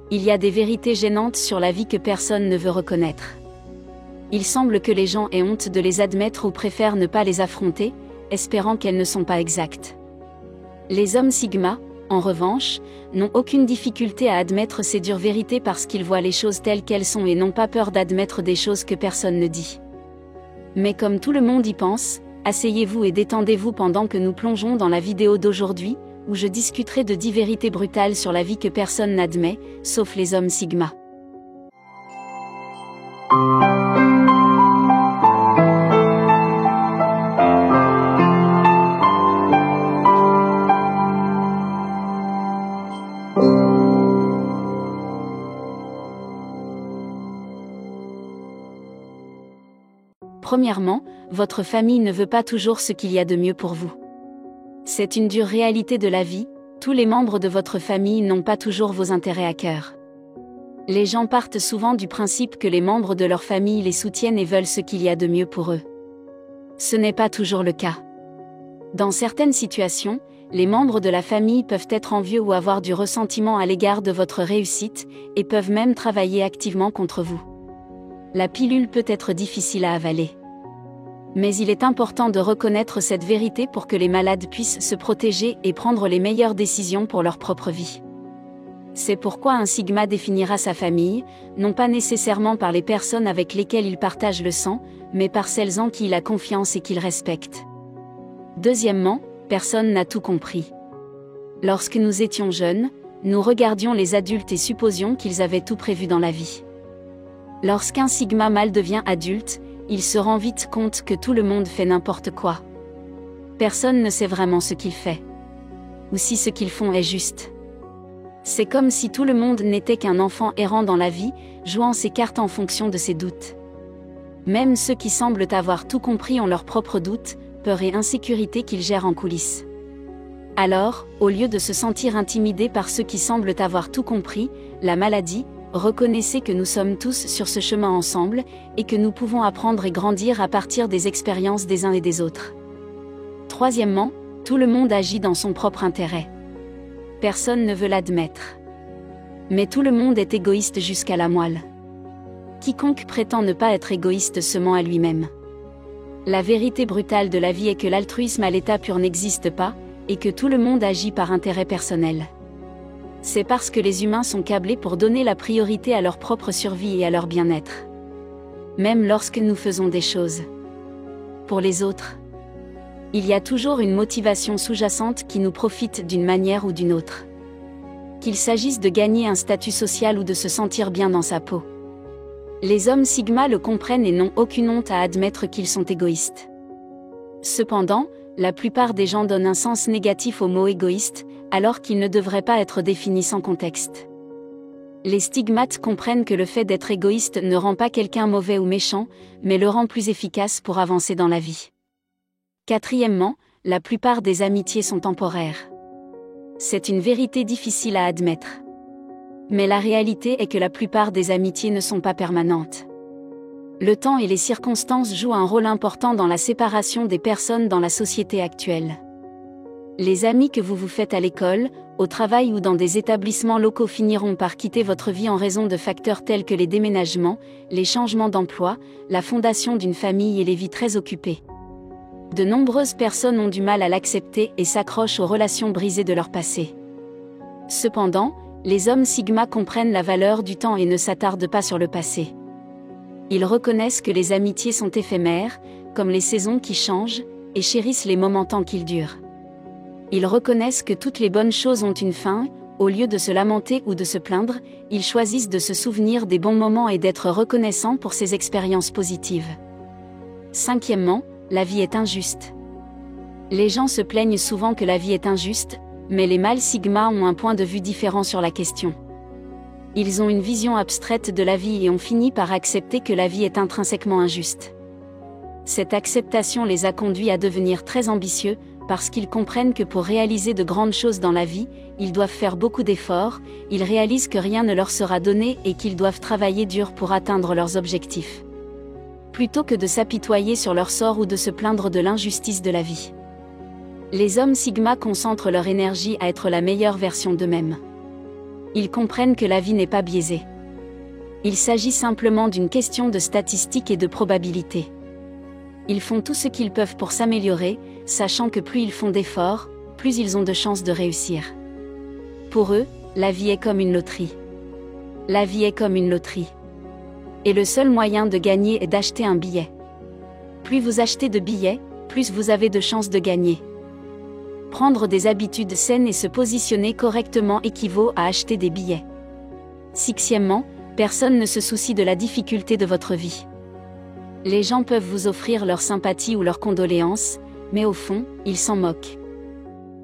Il y a des vérités gênantes sur la vie que personne ne veut reconnaître. Il semble que les gens aient honte de les admettre ou préfèrent ne pas les affronter, espérant qu'elles ne sont pas exactes. Les hommes Sigma, en revanche, n'ont aucune difficulté à admettre ces dures vérités parce qu'ils voient les choses telles qu'elles sont et n'ont pas peur d'admettre des choses que personne ne dit. Mais comme tout le monde y pense, asseyez-vous et détendez-vous pendant que nous plongeons dans la vidéo d'aujourd'hui, où je discuterai de 10 vérités brutales sur la vie que personne n'admet, sauf les hommes Sigma. Premièrement, votre famille ne veut pas toujours ce qu'il y a de mieux pour vous. C'est une dure réalité de la vie, tous les membres de votre famille n'ont pas toujours vos intérêts à cœur. Les gens partent souvent du principe que les membres de leur famille les soutiennent et veulent ce qu'il y a de mieux pour eux. Ce n'est pas toujours le cas. Dans certaines situations, les membres de la famille peuvent être envieux ou avoir du ressentiment à l'égard de votre réussite, et peuvent même travailler activement contre vous. La pilule peut être difficile à avaler. Mais il est important de reconnaître cette vérité pour que les malades puissent se protéger et prendre les meilleures décisions pour leur propre vie. C'est pourquoi un Sigma définira sa famille, non pas nécessairement par les personnes avec lesquelles il partage le sang, mais par celles en qui il a confiance et qu'il respecte. Deuxièmement, personne n'a tout compris. Lorsque nous étions jeunes, nous regardions les adultes et supposions qu'ils avaient tout prévu dans la vie. Lorsqu'un Sigma mâle devient adulte, il se rend vite compte que tout le monde fait n'importe quoi. Personne ne sait vraiment ce qu'il fait. Ou si ce qu'ils font est juste. C'est comme si tout le monde n'était qu'un enfant errant dans la vie, jouant ses cartes en fonction de ses doutes. Même ceux qui semblent avoir tout compris ont leurs propres doutes, peurs et insécurités qu'ils gèrent en coulisses. Alors, au lieu de se sentir intimidé par ceux qui semblent avoir tout compris, la maladie, reconnaissez que nous sommes tous sur ce chemin ensemble, et que nous pouvons apprendre et grandir à partir des expériences des uns et des autres. Troisièmement, tout le monde agit dans son propre intérêt. Personne ne veut l'admettre. Mais tout le monde est égoïste jusqu'à la moelle. Quiconque prétend ne pas être égoïste se ment à lui-même. La vérité brutale de la vie est que l'altruisme à l'état pur n'existe pas, et que tout le monde agit par intérêt personnel. C'est parce que les humains sont câblés pour donner la priorité à leur propre survie et à leur bien-être. Même lorsque nous faisons des choses pour les autres, il y a toujours une motivation sous-jacente qui nous profite d'une manière ou d'une autre. Qu'il s'agisse de gagner un statut social ou de se sentir bien dans sa peau. Les hommes Sigma le comprennent et n'ont aucune honte à admettre qu'ils sont égoïstes. Cependant, la plupart des gens donnent un sens négatif au mot égoïste, alors qu'il ne devrait pas être défini sans contexte. Les stigmates comprennent que le fait d'être égoïste ne rend pas quelqu'un mauvais ou méchant, mais le rend plus efficace pour avancer dans la vie. Quatrièmement, la plupart des amitiés sont temporaires. C'est une vérité difficile à admettre. Mais la réalité est que la plupart des amitiés ne sont pas permanentes. Le temps et les circonstances jouent un rôle important dans la séparation des personnes dans la société actuelle. Les amis que vous vous faites à l'école, au travail ou dans des établissements locaux finiront par quitter votre vie en raison de facteurs tels que les déménagements, les changements d'emploi, la fondation d'une famille et les vies très occupées. De nombreuses personnes ont du mal à l'accepter et s'accrochent aux relations brisées de leur passé. Cependant, les hommes Sigma comprennent la valeur du temps et ne s'attardent pas sur le passé. Ils reconnaissent que les amitiés sont éphémères, comme les saisons qui changent, et chérissent les moments tant qu'ils durent. Ils reconnaissent que toutes les bonnes choses ont une fin, au lieu de se lamenter ou de se plaindre, ils choisissent de se souvenir des bons moments et d'être reconnaissants pour ces expériences positives. Cinquièmement, la vie est injuste. Les gens se plaignent souvent que la vie est injuste, mais les mâles Sigma ont un point de vue différent sur la question. Ils ont une vision abstraite de la vie et ont fini par accepter que la vie est intrinsèquement injuste. Cette acceptation les a conduits à devenir très ambitieux, parce qu'ils comprennent que pour réaliser de grandes choses dans la vie, ils doivent faire beaucoup d'efforts, ils réalisent que rien ne leur sera donné et qu'ils doivent travailler dur pour atteindre leurs objectifs. Plutôt que de s'apitoyer sur leur sort ou de se plaindre de l'injustice de la vie. Les hommes Sigma concentrent leur énergie à être la meilleure version d'eux-mêmes. Ils comprennent que la vie n'est pas biaisée. Il s'agit simplement d'une question de statistiques et de probabilités. Ils font tout ce qu'ils peuvent pour s'améliorer, sachant que plus ils font d'efforts, plus ils ont de chances de réussir. Pour eux, la vie est comme une loterie. La vie est comme une loterie. Et le seul moyen de gagner est d'acheter un billet. Plus vous achetez de billets, plus vous avez de chances de gagner. Prendre des habitudes saines et se positionner correctement équivaut à acheter des billets. Sixièmement, personne ne se soucie de la difficulté de votre vie. Les gens peuvent vous offrir leur sympathie ou leurs condoléances, mais au fond, ils s'en moquent.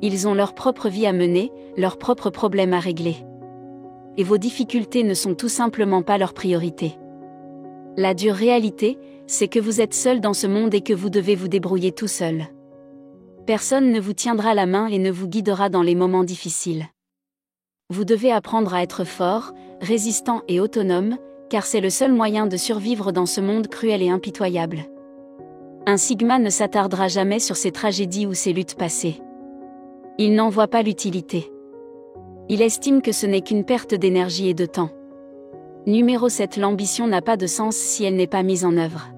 Ils ont leur propre vie à mener, leurs propres problèmes à régler. Et vos difficultés ne sont tout simplement pas leur priorité. La dure réalité, c'est que vous êtes seul dans ce monde et que vous devez vous débrouiller tout seul. Personne ne vous tiendra la main et ne vous guidera dans les moments difficiles. Vous devez apprendre à être fort, résistant et autonome, car c'est le seul moyen de survivre dans ce monde cruel et impitoyable. Un Sigma ne s'attardera jamais sur ses tragédies ou ses luttes passées. Il n'en voit pas l'utilité. Il estime que ce n'est qu'une perte d'énergie et de temps. Numéro 7. L'ambition n'a pas de sens si elle n'est pas mise en œuvre.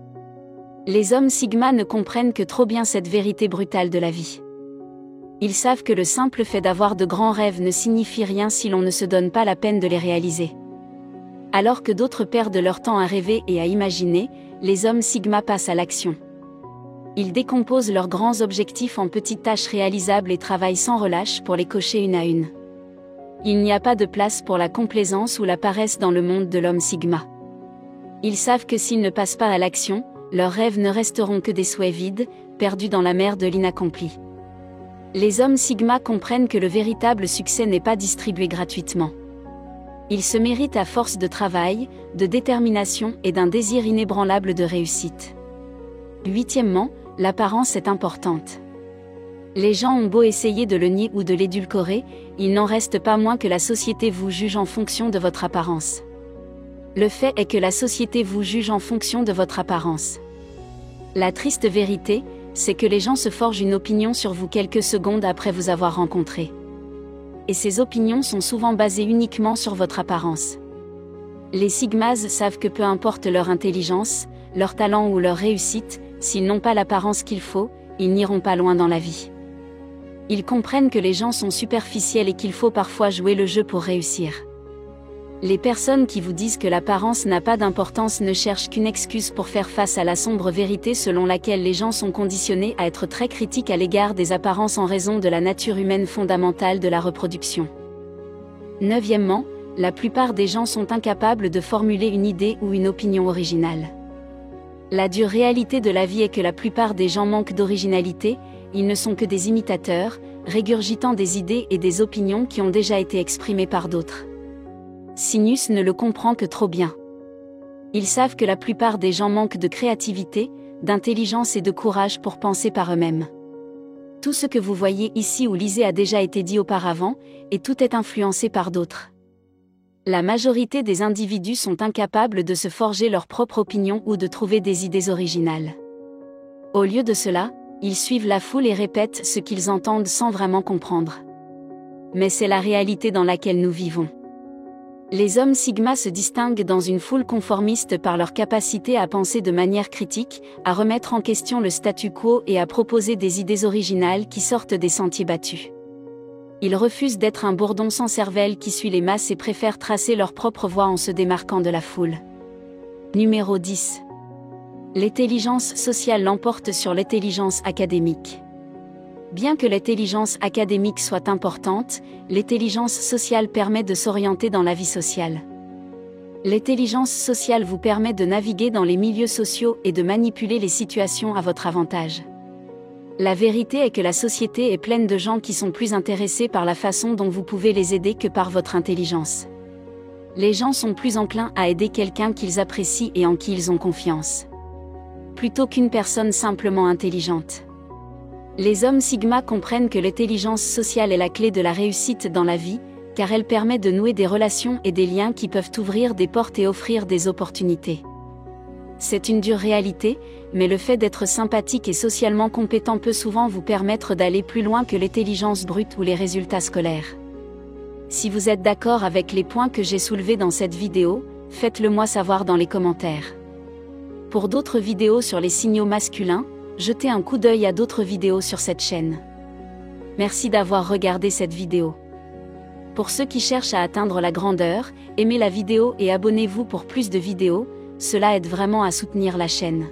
Les hommes Sigma ne comprennent que trop bien cette vérité brutale de la vie. Ils savent que le simple fait d'avoir de grands rêves ne signifie rien si l'on ne se donne pas la peine de les réaliser. Alors que d'autres perdent leur temps à rêver et à imaginer, les hommes Sigma passent à l'action. Ils décomposent leurs grands objectifs en petites tâches réalisables et travaillent sans relâche pour les cocher une à une. Il n'y a pas de place pour la complaisance ou la paresse dans le monde de l'homme Sigma. Ils savent que s'ils ne passent pas à l'action, leurs rêves ne resteront que des souhaits vides, perdus dans la mer de l'inaccompli. Les hommes Sigma comprennent que le véritable succès n'est pas distribué gratuitement. Il se mérite à force de travail, de détermination et d'un désir inébranlable de réussite. Huitièmement, l'apparence est importante. Les gens ont beau essayer de le nier ou de l'édulcorer, il n'en reste pas moins que la société vous juge en fonction de votre apparence. Le fait est que la société vous juge en fonction de votre apparence. La triste vérité, c'est que les gens se forgent une opinion sur vous quelques secondes après vous avoir rencontré. Et ces opinions sont souvent basées uniquement sur votre apparence. Les Sigmas savent que peu importe leur intelligence, leur talent ou leur réussite, s'ils n'ont pas l'apparence qu'il faut, ils n'iront pas loin dans la vie. Ils comprennent que les gens sont superficiels et qu'il faut parfois jouer le jeu pour réussir. Les personnes qui vous disent que l'apparence n'a pas d'importance ne cherchent qu'une excuse pour faire face à la sombre vérité selon laquelle les gens sont conditionnés à être très critiques à l'égard des apparences en raison de la nature humaine fondamentale de la reproduction. Neuvièmement, la plupart des gens sont incapables de formuler une idée ou une opinion originale. La dure réalité de la vie est que la plupart des gens manquent d'originalité, ils ne sont que des imitateurs, régurgitant des idées et des opinions qui ont déjà été exprimées par d'autres. Sinus ne le comprend que trop bien. Ils savent que la plupart des gens manquent de créativité, d'intelligence et de courage pour penser par eux-mêmes. Tout ce que vous voyez ici ou lisez a déjà été dit auparavant, et tout est influencé par d'autres. La majorité des individus sont incapables de se forger leur propre opinion ou de trouver des idées originales. Au lieu de cela, ils suivent la foule et répètent ce qu'ils entendent sans vraiment comprendre. Mais c'est la réalité dans laquelle nous vivons. Les hommes Sigma se distinguent dans une foule conformiste par leur capacité à penser de manière critique, à remettre en question le statu quo et à proposer des idées originales qui sortent des sentiers battus. Ils refusent d'être un bourdon sans cervelle qui suit les masses et préfèrent tracer leur propre voie en se démarquant de la foule. Numéro 10. L'intelligence sociale l'emporte sur l'intelligence académique. Bien que l'intelligence académique soit importante, l'intelligence sociale permet de s'orienter dans la vie sociale. L'intelligence sociale vous permet de naviguer dans les milieux sociaux et de manipuler les situations à votre avantage. La vérité est que la société est pleine de gens qui sont plus intéressés par la façon dont vous pouvez les aider que par votre intelligence. Les gens sont plus enclins à aider quelqu'un qu'ils apprécient et en qui ils ont confiance, plutôt qu'une personne simplement intelligente. Les hommes Sigma comprennent que l'intelligence sociale est la clé de la réussite dans la vie, car elle permet de nouer des relations et des liens qui peuvent ouvrir des portes et offrir des opportunités. C'est une dure réalité, mais le fait d'être sympathique et socialement compétent peut souvent vous permettre d'aller plus loin que l'intelligence brute ou les résultats scolaires. Si vous êtes d'accord avec les points que j'ai soulevés dans cette vidéo, faites-le moi savoir dans les commentaires. Pour d'autres vidéos sur les signaux masculins, jetez un coup d'œil à d'autres vidéos sur cette chaîne. Merci d'avoir regardé cette vidéo. Pour ceux qui cherchent à atteindre la grandeur, aimez la vidéo et abonnez-vous pour plus de vidéos, cela aide vraiment à soutenir la chaîne.